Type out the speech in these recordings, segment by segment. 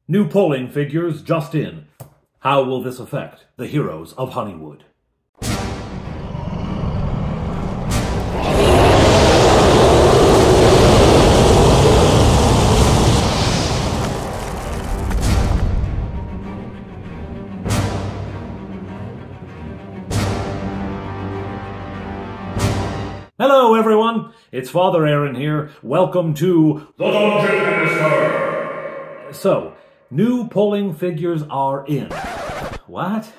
New polling figures just in. How will this affect the Heroes of Honeywood? Hello everyone, it's Father Aaron here. Welcome to The Dungeon Minister! So, new polling figures are in. What?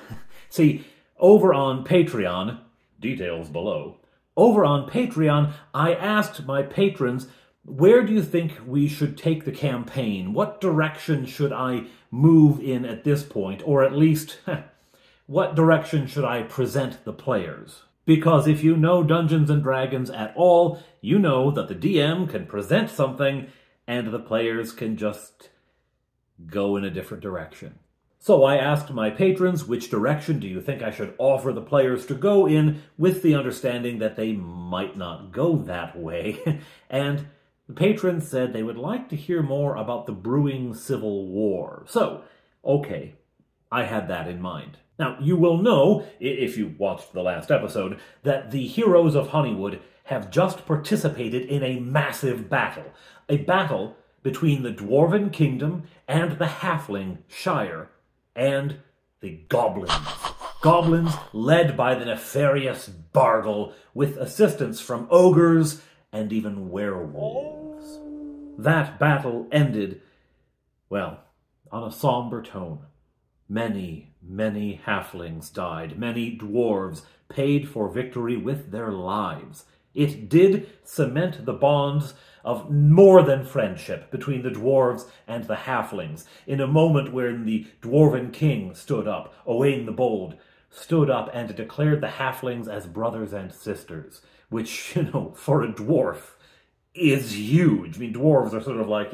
See, over on Patreon, details below, over on Patreon, I asked my patrons, where do you think we should take the campaign? What direction should I move in at this point? Or at least, what direction should I present the players? Because if you know Dungeons & Dragons at all, you know that the DM can present something and the players can just go in a different direction. So I asked my patrons, which direction do you think I should offer the players to go in, with the understanding that they might not go that way. And the patrons said they would like to hear more about the brewing civil war. So, okay, I had that in mind. Now, you will know, if you watched the last episode, that the Heroes of Honeywood have just participated in a massive battle. A battle between the Dwarven Kingdom and the Halfling Shire and the Goblins. Goblins led by the nefarious Bargle, with assistance from ogres and even werewolves. That battle ended, well, on a somber tone. Many, many halflings died. Many dwarves paid for victory with their lives. It did cement the bonds of more than friendship between the dwarves and the halflings, in a moment when the Dwarven King stood up, Owain the Bold, stood up and declared the halflings as brothers and sisters, which, for a dwarf, is huge. I mean, dwarves are sort of like,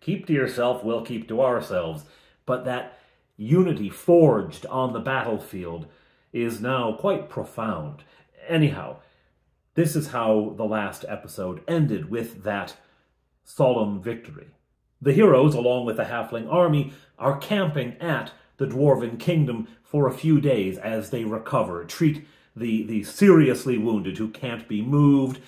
keep to yourself, we'll keep to ourselves. But that unity forged on the battlefield is now quite profound. Anyhow, this is how the last episode ended, with that solemn victory. The heroes, along with the halfling army, are camping at the Dwarven Kingdom for a few days as they recover, treat the seriously wounded who can't be moved,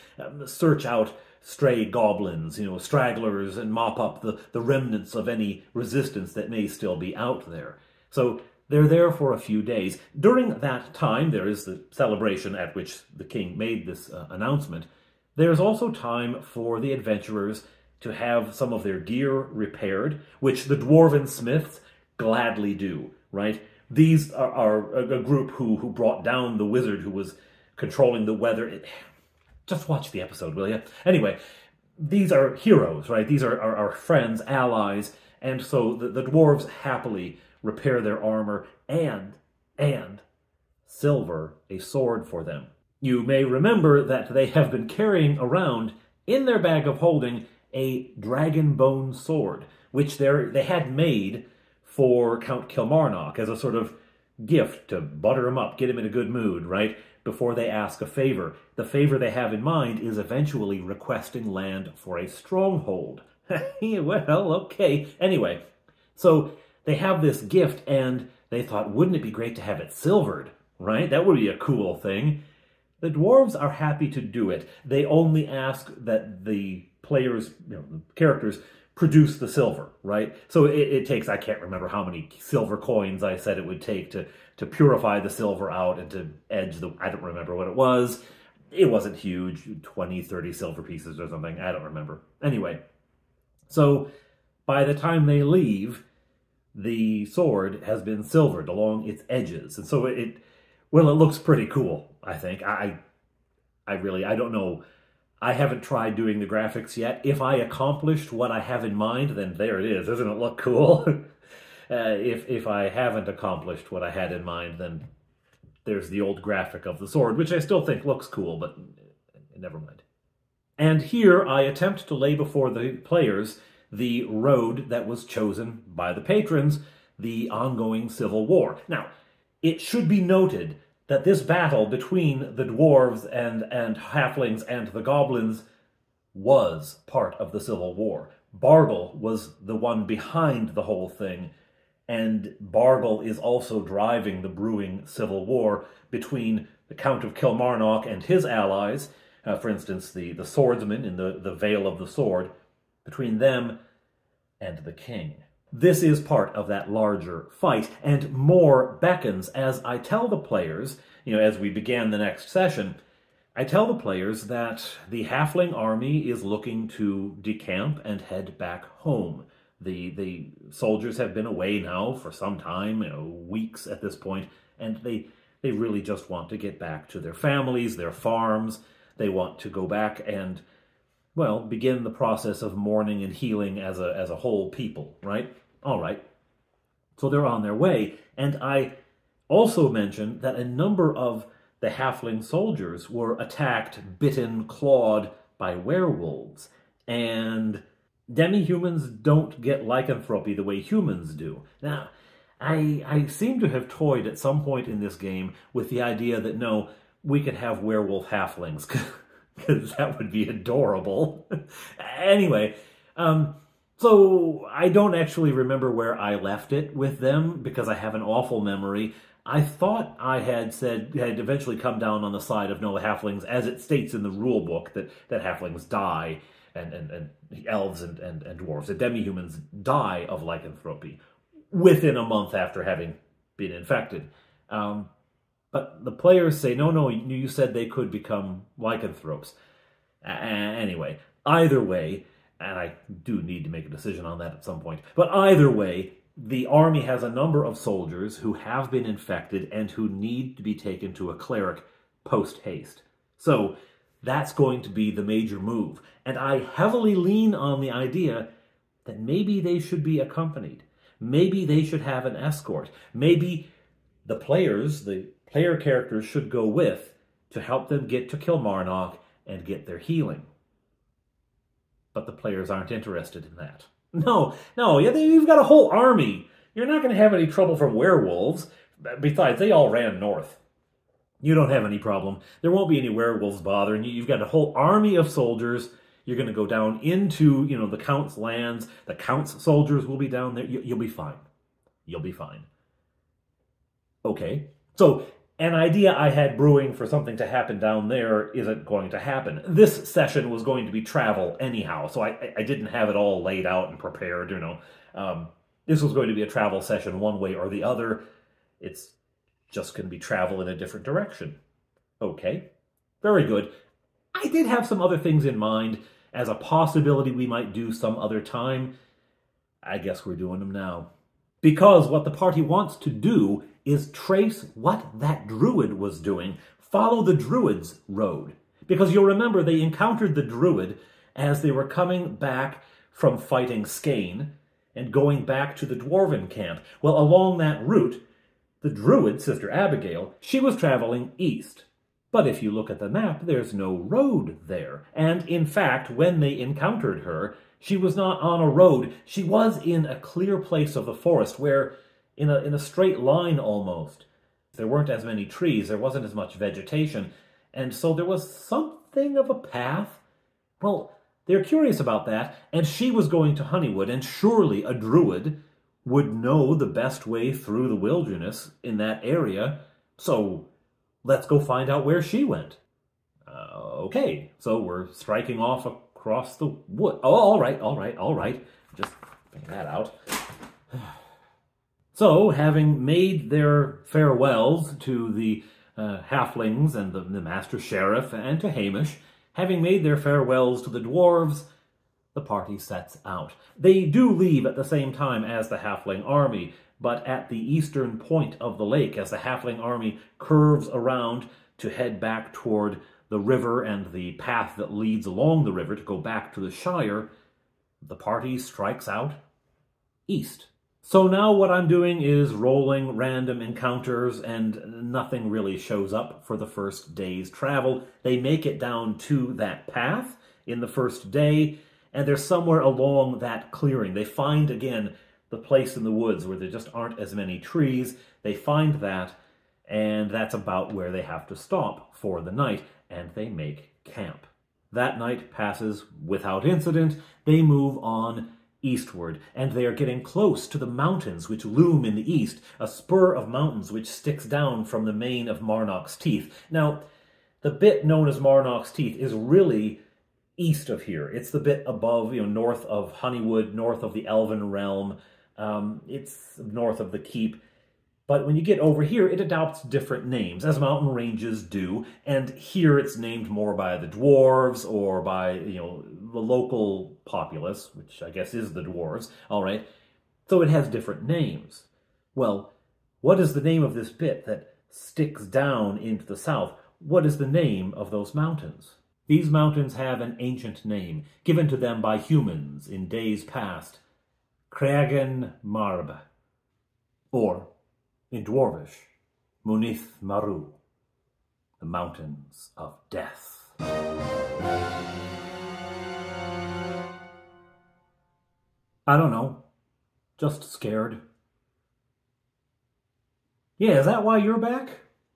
search out stray goblins, stragglers, and mop up the remnants of any resistance that may still be out there. So they're there for a few days. During that time, there is the celebration at which the king made this announcement. There's also time for the adventurers to have some of their gear repaired, which the dwarven smiths gladly do, right? These are a group who brought down the wizard who was controlling the weather. Just watch the episode, will you? Anyway, these are heroes, right? These are our friends, allies, and so the dwarves happily repair their armor and silver a sword for them. You may remember that they have been carrying around in their bag of holding a dragon bone sword, which they had made for Count Kilmarnock as a sort of gift to butter him up, get him in a good mood, right? Before they ask a favor. The favor they have in mind is eventually requesting land for a stronghold. Well, okay. Anyway, so they have this gift, and they thought, wouldn't it be great to have it silvered, right? That would be a cool thing. The dwarves are happy to do it. They only ask that the players, the characters, produce the silver, right? So it takes, I can't remember how many silver coins I said it would take to purify the silver out and to edge I don't remember what it was. It wasn't huge, 20, 30 silver pieces or something. I don't remember. Anyway, so by the time they leave, the sword has been silvered along its edges. And so it looks pretty cool, I think. I don't know. I haven't tried doing the graphics yet. If I accomplished what I have in mind, then there it is. Doesn't it look cool? If I haven't accomplished what I had in mind, then there's the old graphic of the sword, which I still think looks cool, but never mind. And here I attempt to lay before the players the road that was chosen by the patrons, the ongoing civil war. Now, it should be noted that this battle between the dwarves and halflings and the goblins was part of the Civil War. Bargle was the one behind the whole thing, and Bargle is also driving the brewing civil war between the Count of Kilmarnock and his allies, for instance, the swordsmen in the Vale of the Sword, between them and the king. This is part of that larger fight, and more beckons as I tell the players, as we began the next session, I tell the players that the halfling army is looking to decamp and head back home. The soldiers have been away now for some time, weeks at this point, and they really just want to get back to their families, their farms. They want to go back and, well, begin the process of mourning and healing as a whole people, right? All right. So they're on their way. And I also mentioned that a number of the halfling soldiers were attacked, bitten, clawed by werewolves. And demi-humans don't get lycanthropy the way humans do. Now, I seem to have toyed at some point in this game with the idea that, no, we could have werewolf halflings, because that would be adorable. Anyway, so I don't actually remember where I left it with them, because I have an awful memory. I thought I had eventually come down on the side of no halflings, as it states in the rule book that halflings die, and elves and dwarves, the demi-humans die of lycanthropy within a month after having been infected. But the players say, no, you said they could become lycanthropes. Anyway, either way, and I do need to make a decision on that at some point, but either way, the army has a number of soldiers who have been infected and who need to be taken to a cleric post-haste. So that's going to be the major move. And I heavily lean on the idea that maybe they should be accompanied. Maybe they should have an escort. Maybe the player characters should go with to help them get to Kilmarnock and get their healing. But the players aren't interested in that. No, you've got a whole army. You're not going to have any trouble from werewolves. Besides, they all ran north. You don't have any problem. There won't be any werewolves bothering you. You've got a whole army of soldiers. You're going to go down into, the Count's lands. The Count's soldiers will be down there. You'll be fine. You'll be fine. Okay, so an idea I had brewing for something to happen down there isn't going to happen. This session was going to be travel anyhow, so I didn't have it all laid out and prepared, This was going to be a travel session one way or the other. It's just going to be travel in a different direction. Okay, very good. I did have some other things in mind as a possibility we might do some other time. I guess we're doing them now. Because what the party wants to do is trace what that druid was doing, follow the druid's road. Because you'll remember they encountered the druid as they were coming back from fighting Skane and going back to the dwarven camp. Well, along that route, the druid, Sister Abigail, she was traveling east. But if you look at the map, there's no road there. And in fact, when they encountered her, she was not on a road. She was in a clear place of the forest where, in a straight line almost, there weren't as many trees, there wasn't as much vegetation, and so there was something of a path. Well, they're curious about that, and she was going to Honeywood, and surely a druid would know the best way through the wilderness in that area, so let's go find out where she went. Okay, so we're striking off across the wood. Oh, all right. Just bring that out. So, having made their farewells to the halflings and the Master Sheriff and to Hamish, having made their farewells to the dwarves, the party sets out. They do leave at the same time as the halfling army, but at the eastern point of the lake, as the halfling army curves around to head back toward the river and the path that leads along the river to go back to the Shire, the party strikes out east. So now what I'm doing is rolling random encounters, and nothing really shows up for the first day's travel. They make it down to that path in the first day, and they're somewhere along that clearing. They find, again, the place in the woods where there just aren't as many trees. They find that, and that's about where they have to stop for the night, and they make camp. That night passes without incident. They move on eastward, and they are getting close to the mountains which loom in the east, a spur of mountains which sticks down from the mane of Marnock's Teeth. Now, the bit known as Marnock's Teeth is really east of here. It's the bit above, north of Honeywood, north of the Elven Realm. It's north of the Keep. But when you get over here, it adopts different names, as mountain ranges do. And here it's named more by the dwarves or by, the local populace, which I guess is the dwarves. All right. So it has different names. Well, what is the name of this bit that sticks down into the south? What is the name of those mountains? These mountains have an ancient name, given to them by humans in days past. Creagan Marb. Or, in Dwarvish, Munith Maru, the Mountains of Death. I don't know. Just scared. Yeah, is that why you're back?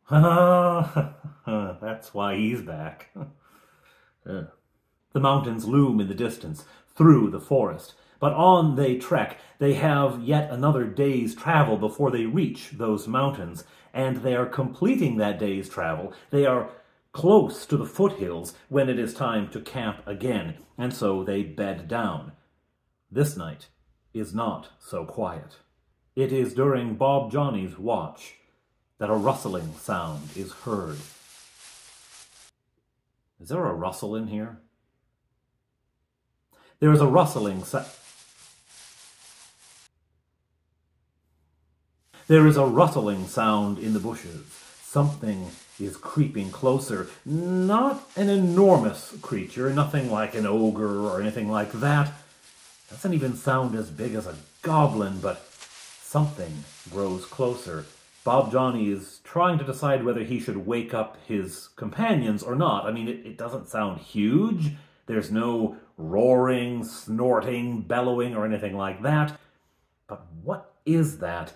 That's why he's back. The mountains loom in the distance, through the forest. But on they trek. They have yet another day's travel before they reach those mountains. And they are completing that day's travel. They are close to the foothills when it is time to camp again. And so they bed down. This night is not so quiet. It is during Bob Johnny's watch that a rustling sound is heard. Is there a rustle in here? There is a rustling sound. There is a rustling sound in the bushes. Something is creeping closer. Not an enormous creature, nothing like an ogre or anything like that. Doesn't even sound as big as a goblin, but something grows closer. Bob Johnny is trying to decide whether he should wake up his companions or not. I mean, it doesn't sound huge. There's no roaring, snorting, bellowing, or anything like that. But what is that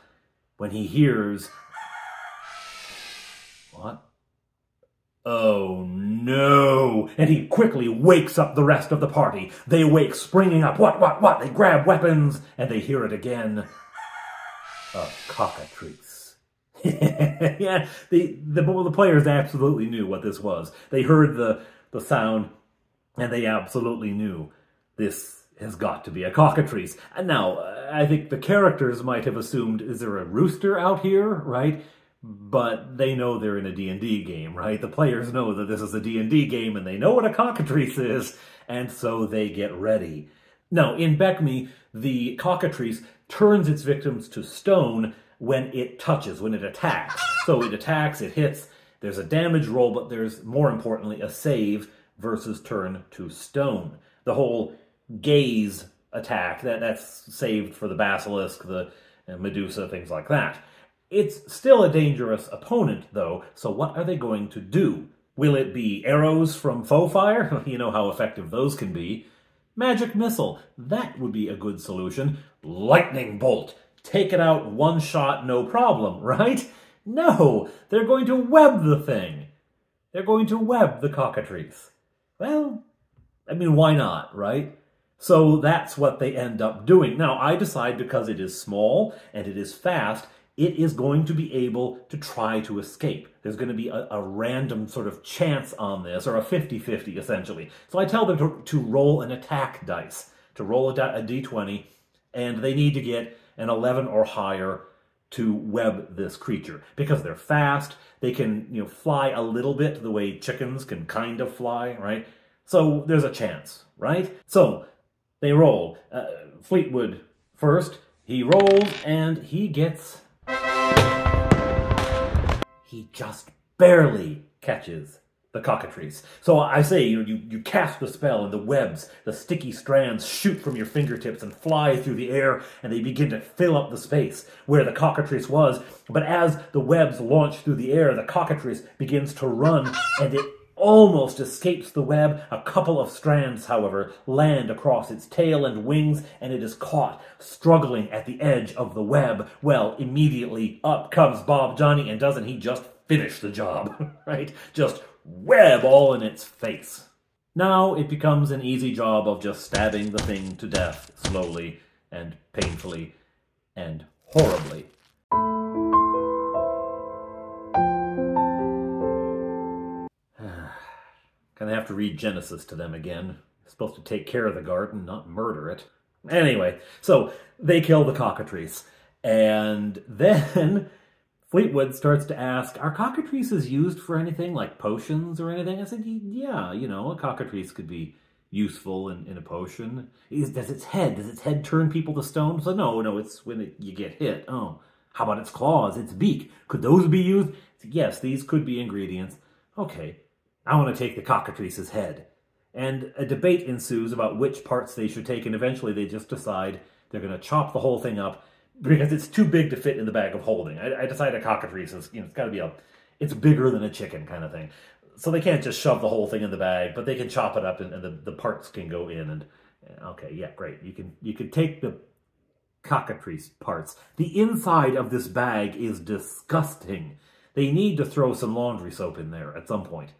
when he hears... What? Oh, no! And he quickly wakes up the rest of the party. They wake, springing up. What? They grab weapons, and they hear it again. A cockatrice. Yeah, the players absolutely knew what this was. They heard the sound, and they absolutely knew this has got to be a cockatrice. And now, I think the characters might have assumed, is there a rooster out here, right? But they know they're in a D&D game, right? The players know that this is a D&D game, and they know what a cockatrice is, and so they get ready. Now, in BECMI, the cockatrice turns its victims to stone when it touches, when it attacks. So it attacks, it hits, there's a damage roll, but there's, more importantly, a save versus turn to stone. The whole gaze attack, that's saved for the basilisk, the Medusa, things like that. It's still a dangerous opponent, though, so what are they going to do? Will it be arrows from foe fire? You know how effective those can be. Magic missile, that would be a good solution. Lightning bolt, take it out one shot, no problem, right? No, they're going to web the thing. They're going to web the cockatrice. Well, I mean, why not, right? So that's what they end up doing. Now, I decide because it is small and it is fast, it is going to be able to try to escape. There's going to be a random sort of chance on this, or a 50-50 essentially. So I tell them to roll an attack dice, to roll a d20, and they need to get an 11 or higher to web this creature. Because they're fast, they can fly a little bit the way chickens can kind of fly, right? So there's a chance, right? So they roll. Fleetwood first, he rolls, and he gets... He just barely catches the cockatrice. So I say, you cast the spell, and the webs, the sticky strands shoot from your fingertips and fly through the air, and they begin to fill up the space where the cockatrice was. But as the webs launch through the air, the cockatrice begins to run, and it almost escapes the web. A couple of strands, however, land across its tail and wings, and it is caught, struggling at the edge of the web. Well, immediately up comes Bob Johnny, and doesn't he just finish the job, right? Just web all in its face. Now it becomes an easy job of just stabbing the thing to death slowly and painfully and horribly. Gonna have to read Genesis to them again. Supposed to take care of the garden, not murder it. Anyway, so they kill the cockatrice. And then Fleetwood starts to ask, are cockatrices used for anything, like potions or anything? I said, yeah, a cockatrice could be useful in a potion. Does its head turn people to stone? So no, it's when you get hit. Oh, how about its claws, its beak? Could those be used? Yes, these could be ingredients. Okay, I want to take the cockatrice's head. And a debate ensues about which parts they should take, and eventually they just decide they're going to chop the whole thing up because it's too big to fit in the bag of holding. I decided a cockatrice is, it's got to be it's bigger than a chicken kind of thing. So they can't just shove the whole thing in the bag, but they can chop it up and the parts can go in. And okay, yeah, great. You can take the cockatrice parts. The inside of this bag is disgusting. They need to throw some laundry soap in there at some point.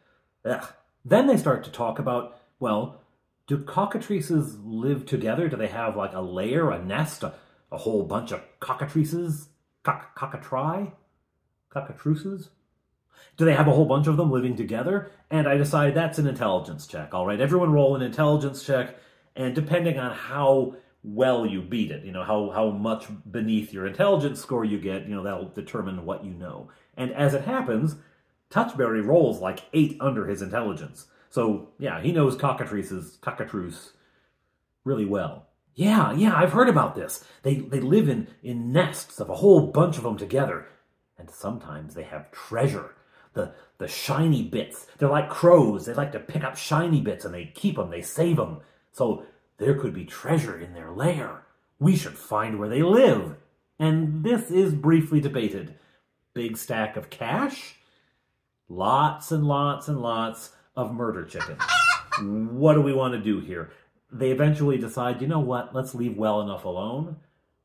Ugh. Then they start to talk about, well, do cockatrices live together? Do they have like a lair, a nest, a whole bunch of cockatrices? Cockatruces? Do they have a whole bunch of them living together? And I decide that's an intelligence check. All right, everyone roll an intelligence check, and depending on how well you beat it, how much beneath your intelligence score you get, that'll determine what you know. And as it happens, Touchberry rolls like 8 under his intelligence. So, yeah, he knows cockatrice really well. Yeah, I've heard about this. They live in nests of a whole bunch of them together. And sometimes they have treasure. The shiny bits. They're like crows. They like to pick up shiny bits and they keep them, they save them. So there could be treasure in their lair. We should find where they live. And this is briefly debated. Big stack of cash? Lots and lots and lots of murder chickens. What do we want to do here? They eventually decide, you know what, let's leave well enough alone.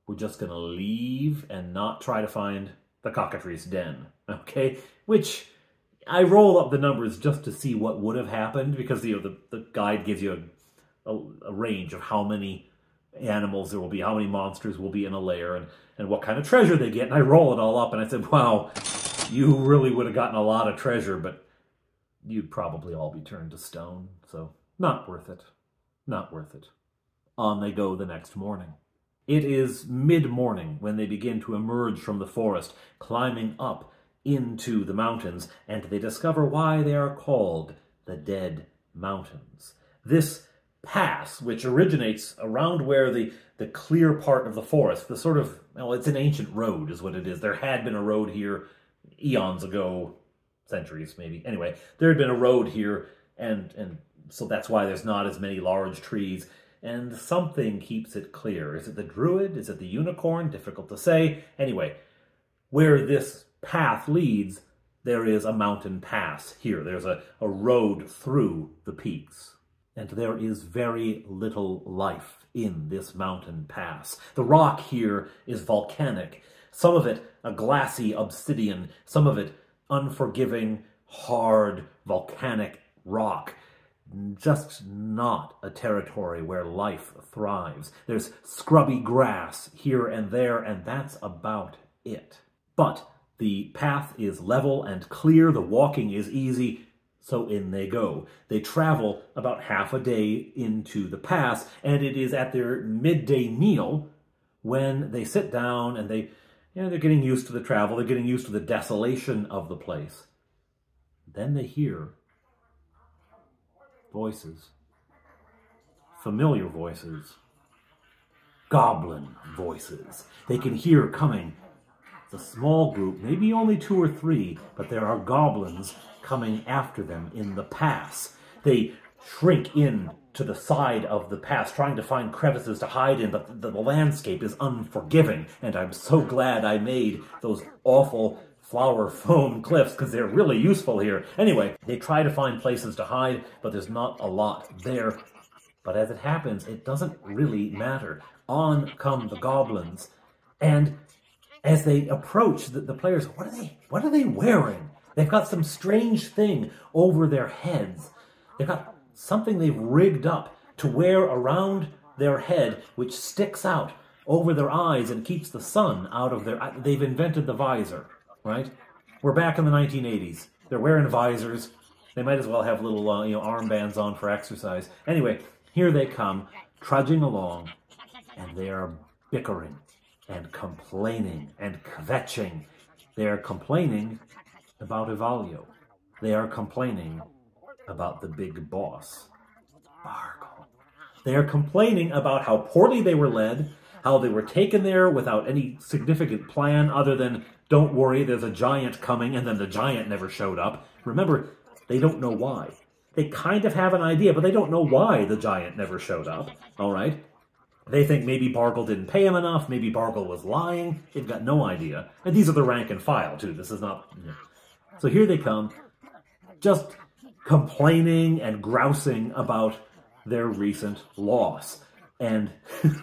We're just going to leave and not try to find the cockatrice den. Okay? Which, I roll up the numbers just to see what would have happened, because the guide gives you a range of how many animals there will be, how many monsters will be in a lair, and what kind of treasure they get. And I roll it all up, and I said, wow, you really would have gotten a lot of treasure, but you'd probably all be turned to stone, so not worth it. Not worth it. On they go the next morning. It is mid-morning when they begin to emerge from the forest, climbing up into the mountains, and they discover why they are called the Dead Mountains. This pass, which originates around where the clear part of the forest, the sort of, well, it's an ancient road is what it is. There had been a road here eons ago, centuries maybe. Anyway, there had been a road here, and so that's why there's not as many large trees, and something keeps it clear. Is it the druid? Is it the unicorn? Difficult to say. Anyway, where this path leads, there is a mountain pass here. There's a road through the peaks, and there is very little life in this mountain pass. The rock here is volcanic. Some of it a glassy obsidian, some of it unforgiving, hard, volcanic rock. Just not a territory where life thrives. There's scrubby grass here and there, and that's about it. But the path is level and clear, the walking is easy, so in they go. They travel about half a day into the pass, and it is at their midday meal when they sit down and they're getting used to the travel, they're getting used to the desolation of the place. Then they hear voices. Familiar voices. Goblin voices. They can hear coming. It's a small group, maybe only 2 or 3, but there are goblins coming after them in the pass. They shrink in to the side of the pass, trying to find crevices to hide in, but the landscape is unforgiving, and I'm so glad I made those awful flower foam cliffs, because they're really useful here. Anyway, they try to find places to hide, but there's not a lot there. But as it happens, it doesn't really matter. On come the goblins, and as they approach the players, what are they wearing? They've got some strange thing over their heads. They've got something they've rigged up to wear around their head, which sticks out over their eyes and keeps the sun out of their... They've invented the visor, right? We're back in the 1980s. They're wearing visors. They might as well have little armbands on for exercise. Anyway, here they come, trudging along, and they are bickering and complaining and kvetching. They are complaining about Evalio. They are complaining about the big boss, Bargle. They are complaining about how poorly they were led, how they were taken there without any significant plan other than, don't worry, there's a giant coming, and then the giant never showed up. Remember, they don't know why. They kind of have an idea, but they don't know why the giant never showed up, all right? They think maybe Bargle didn't pay him enough, maybe Bargle was lying. They've got no idea. And these are the rank and file, too. This is not... So here they come, just complaining and grousing about their recent loss. And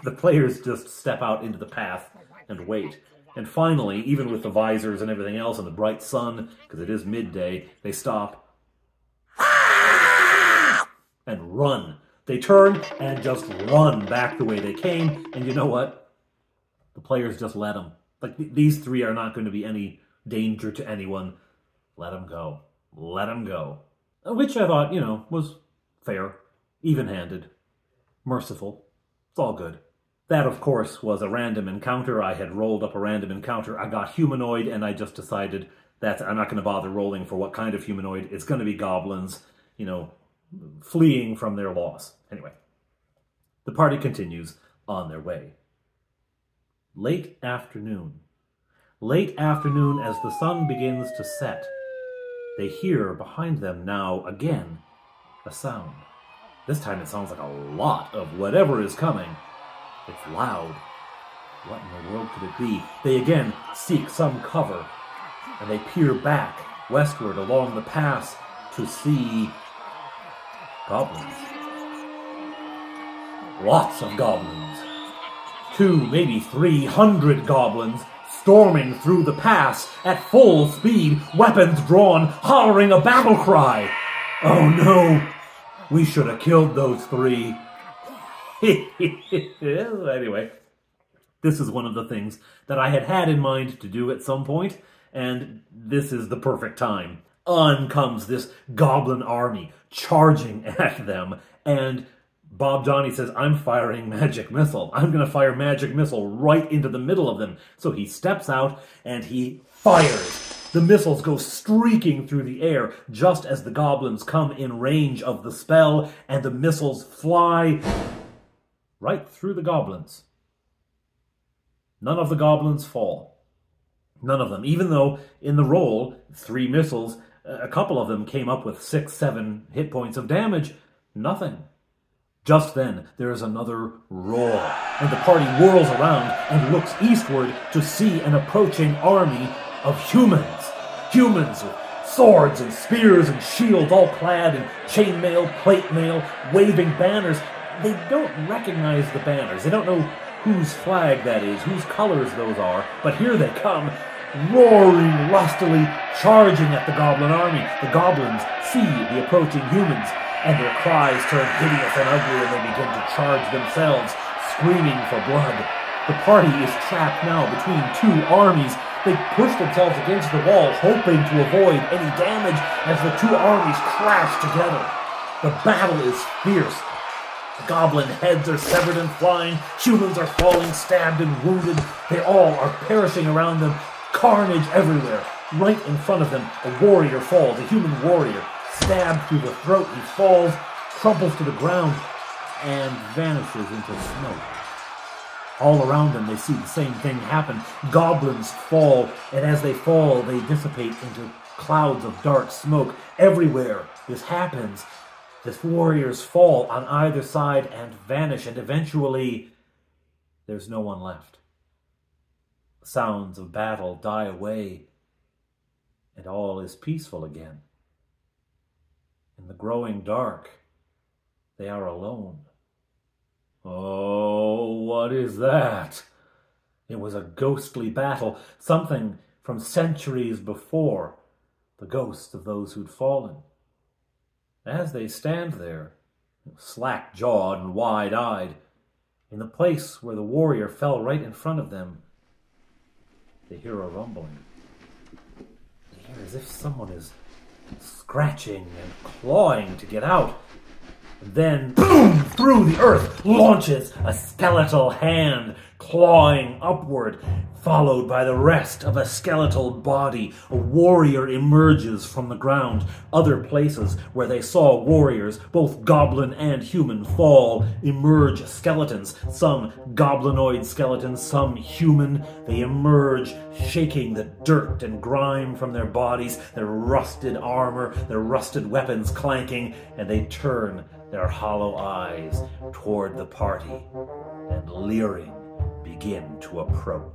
the players just step out into the path and wait. And finally, even with the visors and everything else and the bright sun, because it is midday, they stop and run. They turn and just run back the way they came. And you know what? The players just let them. Like, these three are not going to be any danger to anyone. Let them go. Let them go. Which I thought, was fair, even-handed, merciful. It's all good. That, of course, was a random encounter. I had rolled up a random encounter. I got humanoid, and I just decided that I'm not going to bother rolling for what kind of humanoid. It's going to be goblins, fleeing from their loss. Anyway, the party continues on their way. Late afternoon. Late afternoon as the sun begins to set. They hear behind them now again a sound. This time it sounds like a lot of whatever is coming. It's loud. What in the world could it be? They again seek some cover, and they peer back westward along the pass to see goblins. Lots of goblins. 200, maybe 300 goblins storming through the pass at full speed, weapons drawn, hollering a battle cry. Oh no, we should have killed those 3. Anyway, this is one of the things that I had in mind to do at some point, and this is the perfect time. On comes this goblin army, charging at them, and Bob Johnny says, I'm firing magic missile. I'm going to fire magic missile right into the middle of them. So he steps out and he fires. The missiles go streaking through the air just as the goblins come in range of the spell, and the missiles fly right through the goblins. None of the goblins fall. None of them. Even though in the roll, 3 missiles, a couple of them came up with 6, 7 hit points of damage. Nothing. Just then, there is another roar, and the party whirls around and looks eastward to see an approaching army of humans. Humans with swords and spears and shields, all clad in chainmail, plate mail, waving banners. They don't recognize the banners. They don't know whose flag that is, whose colors those are, but here they come, roaring lustily, charging at the goblin army. The goblins see the approaching humans, and their cries turn hideous and ugly, and they begin to charge themselves, screaming for blood. The party is trapped now between 2 armies. They push themselves against the wall, hoping to avoid any damage as the 2 armies crash together. The battle is fierce. Goblin heads are severed and flying. Humans are falling, stabbed and wounded. They all are perishing around them. Carnage everywhere. Right in front of them, a warrior falls, a human warrior. Stabbed through the throat, he falls, crumples to the ground, and vanishes into smoke. All around them, they see the same thing happen. Goblins fall, and as they fall, they dissipate into clouds of dark smoke. Everywhere this happens, the warriors fall on either side and vanish, and eventually, there's no one left. Sounds of battle die away, and all is peaceful again. In the growing dark, they are alone. Oh, what is that? It was a ghostly battle, something from centuries before, the ghosts of those who'd fallen. As they stand there, slack-jawed and wide-eyed. In the place where the warrior fell right in front of them, they hear a rumbling. They hear as if someone is scratching and clawing to get out. And then, boom, through the earth launches a skeletal hand, clawing upward, followed by the rest of a skeletal body. A warrior emerges from the ground. Other places where they saw warriors, both goblin and human, fall, emerge skeletons. Some goblinoid skeletons, some human. They emerge, shaking the dirt and grime from their bodies, their rusted armor, their rusted weapons clanking, and they turn their hollow eyes toward the party, and leering begin to approach.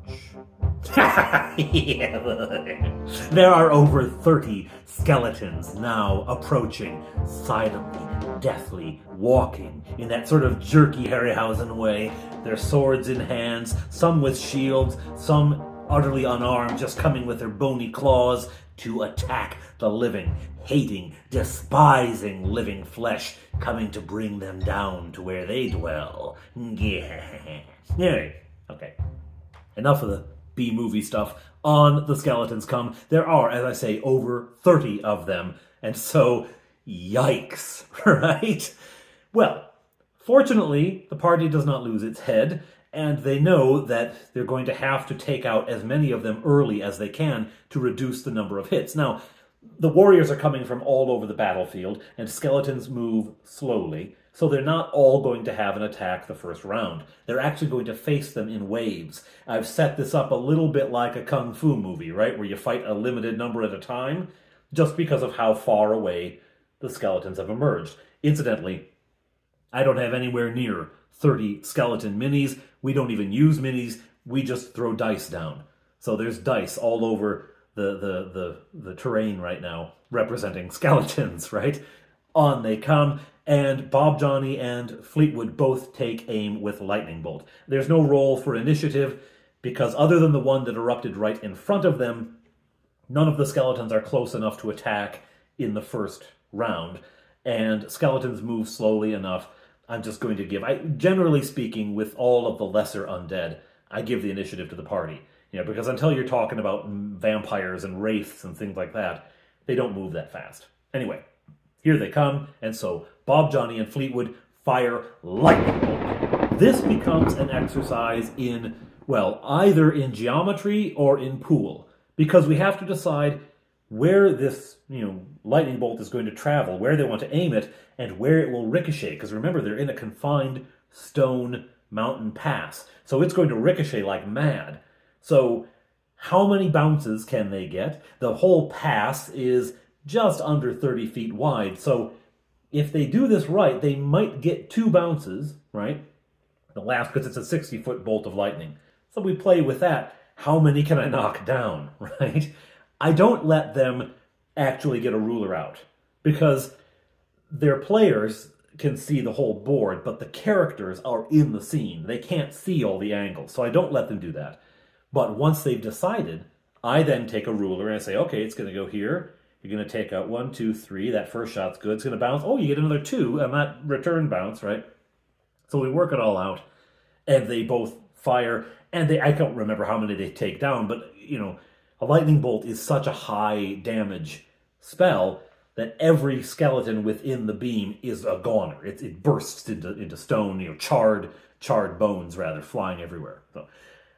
There are over 30 skeletons now approaching, silently, deathly, walking in that sort of jerky Harryhausen way, their swords in hands, some with shields, some utterly unarmed, just coming with their bony claws to attack the living, hating, despising living flesh, coming to bring them down to where they dwell. Yeah. Okay. Enough of the B-movie stuff. On the skeletons come. There are, as I say, over 30 of them. And so, yikes, right? Well, fortunately, the party does not lose its head, and they know that they're going to have to take out as many of them early as they can to reduce the number of hits. Now, the warriors are coming from all over the battlefield, and skeletons move slowly, so they're not all going to have an attack the first round. They're actually going to face them in waves. I've set this up a little bit like a kung fu movie, right, where you fight a limited number at a time, just because of how far away the skeletons have emerged. Incidentally, I don't have anywhere near 30 skeleton minis. We don't even use minis. We just throw dice down. So there's dice all over the terrain right now, representing skeletons, right? On they come, and Bob, Johnny, and Fleetwood both take aim with lightning bolt. There's no roll for initiative, because other than the one that erupted right in front of them, none of the skeletons are close enough to attack in the first round, and skeletons move slowly enough. I'm just going to give, generally speaking, with all of the lesser undead, I give the initiative to the party. You know, because until you're talking about vampires and wraiths and things like that, they don't move that fast. Anyway, here they come, and so Bob, Johnny, and Fleetwood fire lightning bolt. This becomes an exercise in, well, either in geometry or in pool, because we have to decide where this, lightning bolt is going to travel, where they want to aim it, and where it will ricochet. Because remember, they're in a confined stone mountain pass, so it's going to ricochet like mad. So how many bounces can they get? The whole pass is just under 30 feet wide, so if they do this right, they might get 2 bounces, right? The last, because it's a 60-foot bolt of lightning. So we play with that. How many can I knock down, right? I don't let them actually get a ruler out, because their players can see the whole board, but the characters are in the scene. They can't see all the angles, so I don't let them do that. But once they've decided, I then take a ruler and I say, okay, it's going to go here. You're going to take out 1, 2, 3. That first shot's good. It's going to bounce. Oh, you get another 2 and that return bounce, right? So we work it all out, and they both fire. And I don't remember how many they take down, but, a lightning bolt is such a high damage spell that every skeleton within the beam is a goner. It bursts into stone, charred bones, rather, flying everywhere. So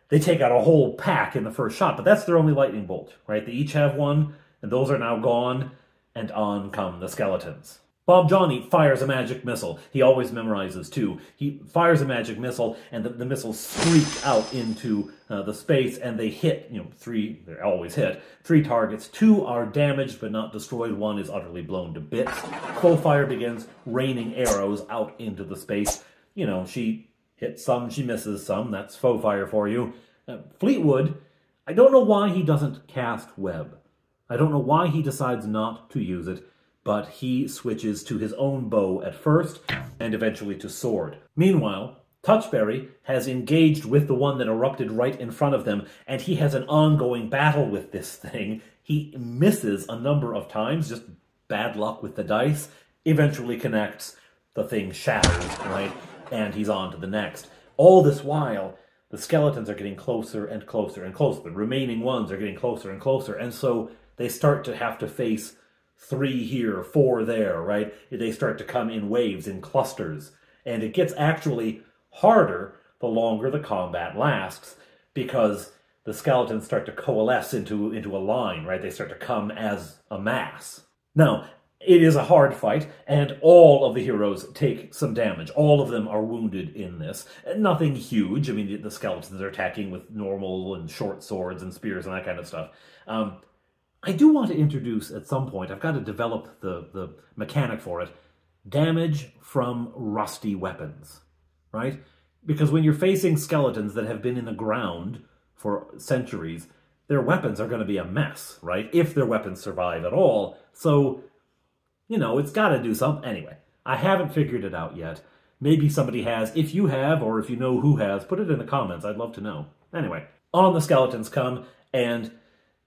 they take out a whole pack in the first shot, but that's their only lightning bolt, right? They each have one, and those are now gone, and on come the skeletons. Bob Johnny fires a magic missile. He always memorizes, too. He fires a magic missile, and the missiles streak out into the space, and they hit, 3, they always hit, 3 targets. 2 are damaged but not destroyed. 1 is utterly blown to bits. Faux fire begins raining arrows out into the space. She hits some, she misses some. That's faux fire for you. Fleetwood, I don't know why he doesn't cast web. I don't know why he decides not to use it, but he switches to his own bow at first, and eventually to sword. Meanwhile, Touchberry has engaged with the one that erupted right in front of them, and he has an ongoing battle with this thing. He misses a number of times, just bad luck with the dice, eventually connects. the thing shatters, right? And he's on to the next. All this while, the skeletons are getting closer and closer and closer. The remaining ones are getting closer and closer. And so they start to have to face 3 here, 4 there, right? They start to come in waves, in clusters. And it gets actually harder the longer the combat lasts, because the skeletons start to coalesce into a line, right? They start to come as a mass. Now, it is a hard fight, and all of the heroes take some damage. All of them are wounded in this. Nothing huge. I mean, the skeletons are attacking with normal and short swords and spears and that kind of stuff. I do want to introduce at some point, I've got to develop the mechanic for it, damage from rusty weapons, right? Because when you're facing skeletons that have been in the ground for centuries, their weapons are going to be a mess, right? If their weapons survive at all. So, you know, it's got to do something. Anyway, I haven't figured it out yet. Maybe somebody has. If you have, or if you know who has, put it in the comments. I'd love to know. Anyway, on the skeletons come, and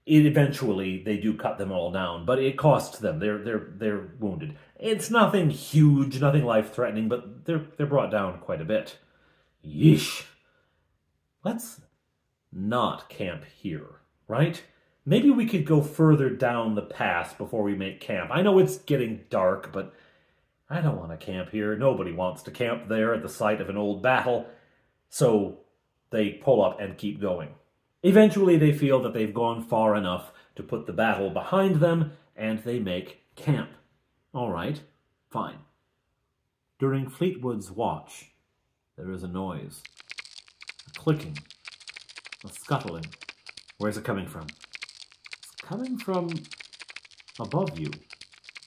eventually they do cut them all down, but it costs them. They're wounded. It's nothing huge, nothing life-threatening, but they're brought down quite a bit. Yeesh. Let's not camp here, right? Maybe we could go further down the pass before we make camp. I know it's getting dark, but I don't want to camp here. Nobody wants to camp there at the site of an old battle, so they pull up and keep going. Eventually, they feel that they've gone far enough to put the battle behind them, and they make camp. All right, fine. During Fleetwood's watch, there is a noise. A clicking. A scuttling. Where's it coming from? It's coming from above you.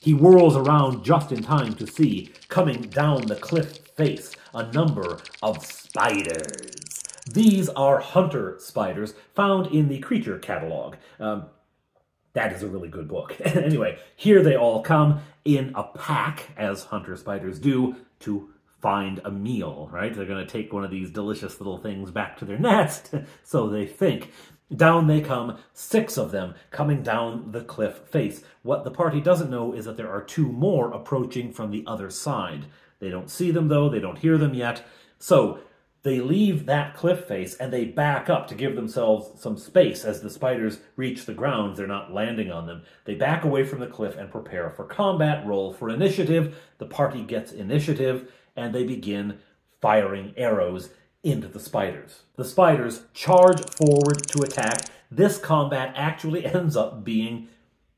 He whirls around just in time to see, coming down the cliff face, a number of spiders. These are hunter spiders found in the creature catalog. That is a really good book. Anyway, here they all come in a pack, as hunter spiders do, to find a meal, right? They're going to take one of these delicious little things back to their nest, so they think. Down they come, 6 of them, coming down the cliff face. What the party doesn't know is that there are 2 more approaching from the other side. They don't see them, though. They don't hear them yet. So they leave that cliff face, and they back up to give themselves some space. As the spiders reach the ground, they're not landing on them. They back away from the cliff and prepare for combat. Roll for initiative. The party gets initiative, and they begin firing arrows into the spiders. The spiders charge forward to attack. This combat actually ends up being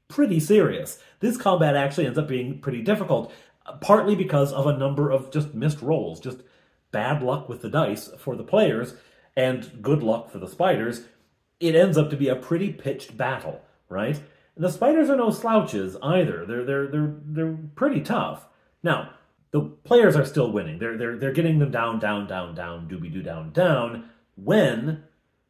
pretty serious. This combat actually ends up being pretty difficult, partly because of a number of just missed rolls, just bad luck with the dice for the players, and good luck for the spiders. It ends up to be a pretty pitched battle, right? And the spiders are no slouches either. They're pretty tough. Now, the players are still winning. They're getting them down, doobie-doo, down, when,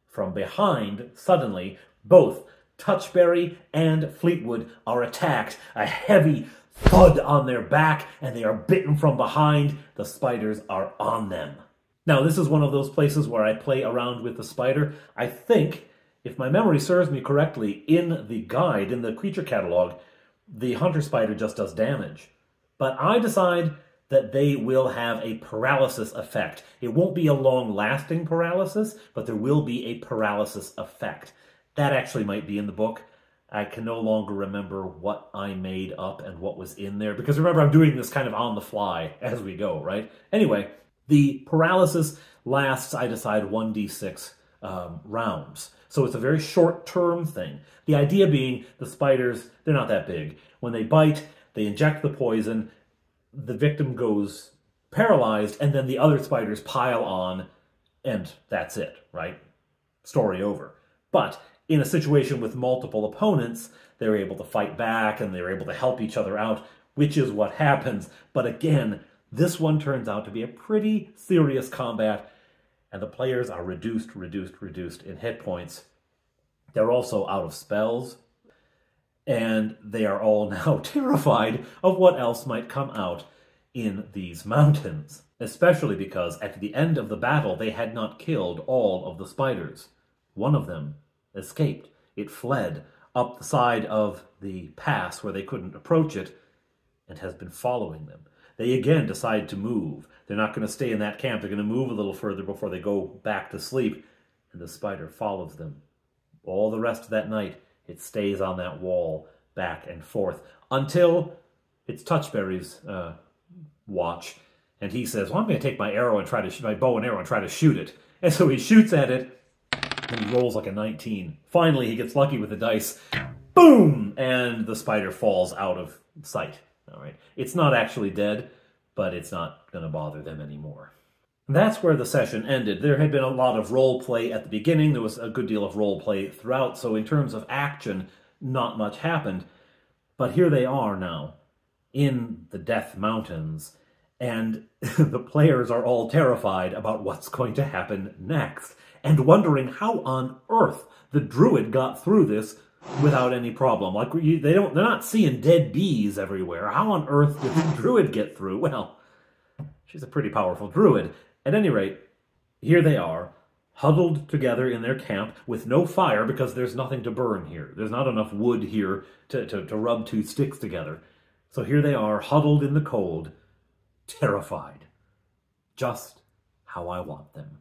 from behind, suddenly, both Touchberry and Fleetwood are attacked. A heavy thud on their back, and they are bitten from behind. The spiders are on them. Now, this is one of those places where I play around with the spider. I think, if my memory serves me correctly, in the guide, in the creature catalog, the hunter spider just does damage. But I decide that they will have a paralysis effect. It won't be a long-lasting paralysis, but there will be a paralysis effect. That actually might be in the book. I can no longer remember what I made up and what was in there, because remember, I'm doing this kind of on the fly as we go, right? Anyway, the paralysis lasts, I decide, 1d6 rounds. So it's a very short-term thing. The idea being the spiders, they're not that big. When they bite, they inject the poison, the victim goes paralyzed, and then the other spiders pile on, and that's it, right? Story over. But in a situation with multiple opponents, they're able to fight back, and they're able to help each other out, which is what happens. But again, this one turns out to be a pretty serious combat, and the players are reduced in hit points. They're also out of spells, and they are all now terrified of what else might come out in these mountains, especially because at the end of the battle, they had not killed all of the spiders. One of them escaped. It fled up the side of the pass where they couldn't approach it and has been following them. they again decide to move. They're not going to stay in that camp. They're going to move a little further before they go back to sleep. And the spider follows them. All the rest of that night, it stays on that wall, back and forth, until it's Touchberry's watch. And he says, well, I'm going to take my my bow and arrow and try to shoot it. And so he shoots at it, and he rolls like a 19. Finally, he gets lucky with the dice. Boom! And the spider falls out of sight. All right. It's not actually dead, but it's not going to bother them anymore. That's where the session ended. There had been a lot of role play at the beginning. There was a good deal of role play throughout. So in terms of action, not much happened. But here they are now in the Death Mountains. And the players are all terrified about what's going to happen next. And wondering how on earth the druid got through this without any problem. Like, they're not seeing dead bees everywhere. How on earth did the druid get through? Well, she's a pretty powerful druid. At any rate, here they are, huddled together in their camp with no fire because there's nothing to burn here. There's not enough wood here to rub two sticks together. So here they are, huddled in the cold, terrified. Just how I want them.